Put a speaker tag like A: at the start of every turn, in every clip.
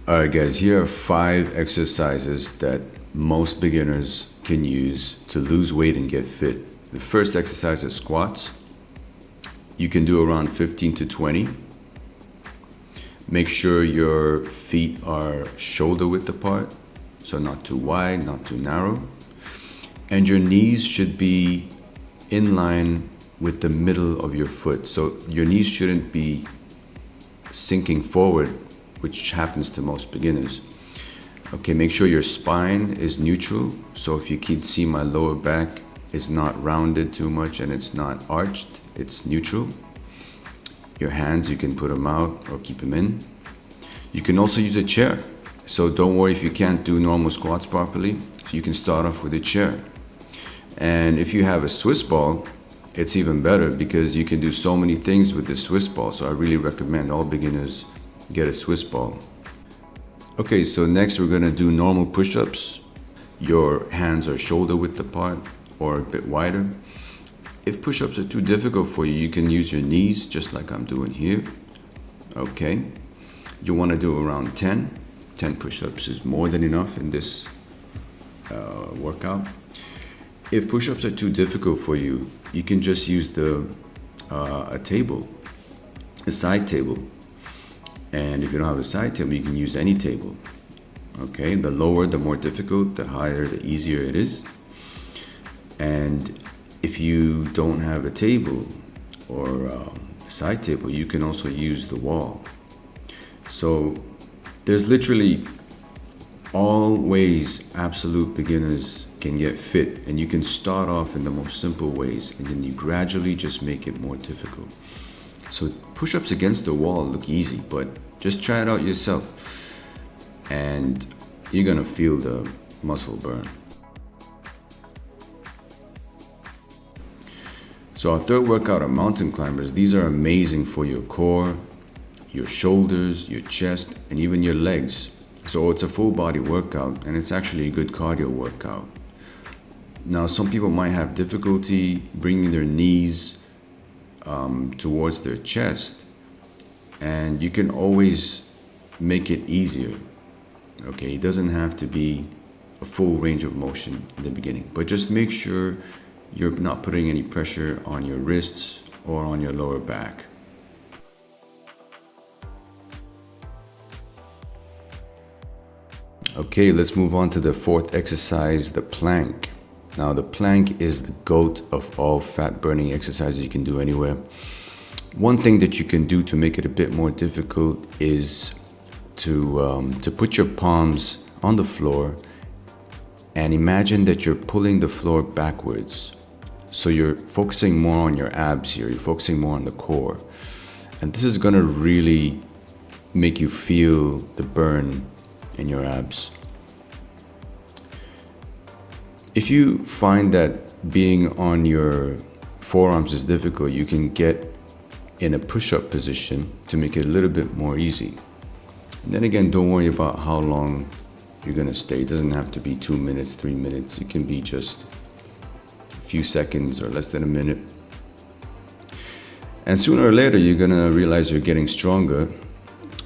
A: All right, guys, here are 5 exercises that most beginners can use to lose weight and get fit. The first exercise is squats. You can do around 15 to 20. Make sure your feet are shoulder width apart, so not too wide, not too narrow. And your knees should be in line with the middle of your foot. So your knees shouldn't be sinking forward, which happens to most beginners. Okay, make sure your spine is neutral. So if you can see, my lower back is not rounded too much and it's not arched, it's neutral. Your hands, you can put them out or keep them in. You can also use a chair. So don't worry if you can't do normal squats properly. You can start off with a chair. And if you have a Swiss ball, it's even better because you can do so many things with the Swiss ball. So I really recommend all beginners get a Swiss ball. Okay, so next we're gonna do normal push-ups. Your hands are shoulder width apart or a bit wider. If push-ups are too difficult for you, you can use your knees just like I'm doing here. Okay, you wanna do around 10. 10 push-ups is more than enough in this workout. If push-ups are too difficult for you, you can just use a table, a side table. And if you don't have a side table, you can use any table. Okay, the lower, the more difficult, the higher, the easier it is. And if you don't have a table or a side table, you can also use the wall. So there's literally all ways absolute beginners can get fit, and you can start off in the most simple ways and then you gradually just make it more difficult. So push-ups against the wall look easy, but just try it out yourself and you're gonna feel the muscle burn. So our third workout are mountain climbers. These are amazing for your core, your shoulders, your chest, and even your legs. So it's a full body workout and it's actually a good cardio workout. Now some people might have difficulty bringing their knees towards their chest, and you can always make it easier. Okay, it doesn't have to be a full range of motion in the beginning, but just make sure you're not putting any pressure on your wrists or on your lower back. Okay, let's move on to the fourth exercise, the plank. Now the plank is the GOAT of all fat burning exercises you can do anywhere. One thing that you can do to make it a bit more difficult is to put your palms on the floor and imagine that you're pulling the floor backwards. So you're focusing more on your abs here, you're focusing more on the core. And this is gonna really make you feel the burn in your abs. If you find that being on your forearms is difficult, you can get in a push-up position to make it a little bit more easy. And then again, don't worry about how long you're gonna stay. It doesn't have to be 2 minutes, 3 minutes. It can be just a few seconds or less than a minute. And sooner or later, you're gonna realize you're getting stronger,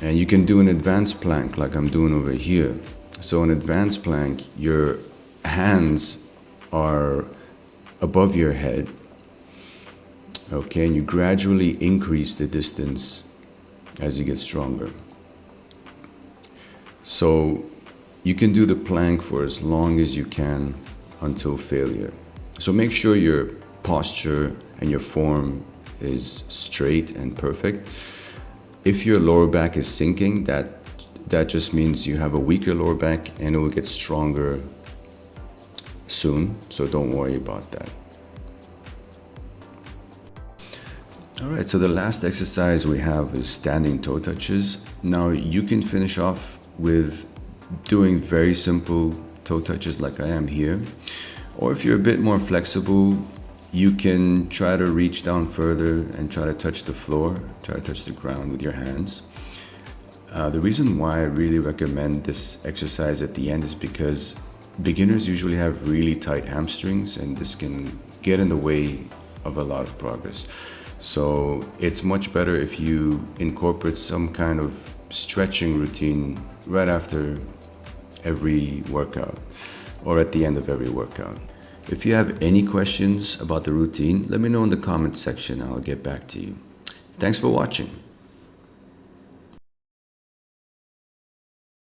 A: and you can do an advanced plank like I'm doing over here. So an advanced plank, your hands are above your head, okay, and you gradually increase the distance as you get stronger. So you can do the plank for as long as you can until failure. So make sure your posture and your form is straight and perfect. If your lower back is sinking, that just means you have a weaker lower back and it will get stronger soon, so don't worry about that. All right, so the last exercise we have is standing toe touches. Now you can finish off with doing very simple toe touches like I am here, or if you're a bit more flexible, you can try to reach down further and try to touch the floor, try to touch the ground with your hands. The reason why I really recommend this exercise at the end is because beginners usually have really tight hamstrings, and this can get in the way of a lot of progress. So it's much better if you incorporate some kind of stretching routine right after every workout or at the end of every workout. If you have any questions about the routine, let me know in the comment section. I'll get back to you. Thanks for watching.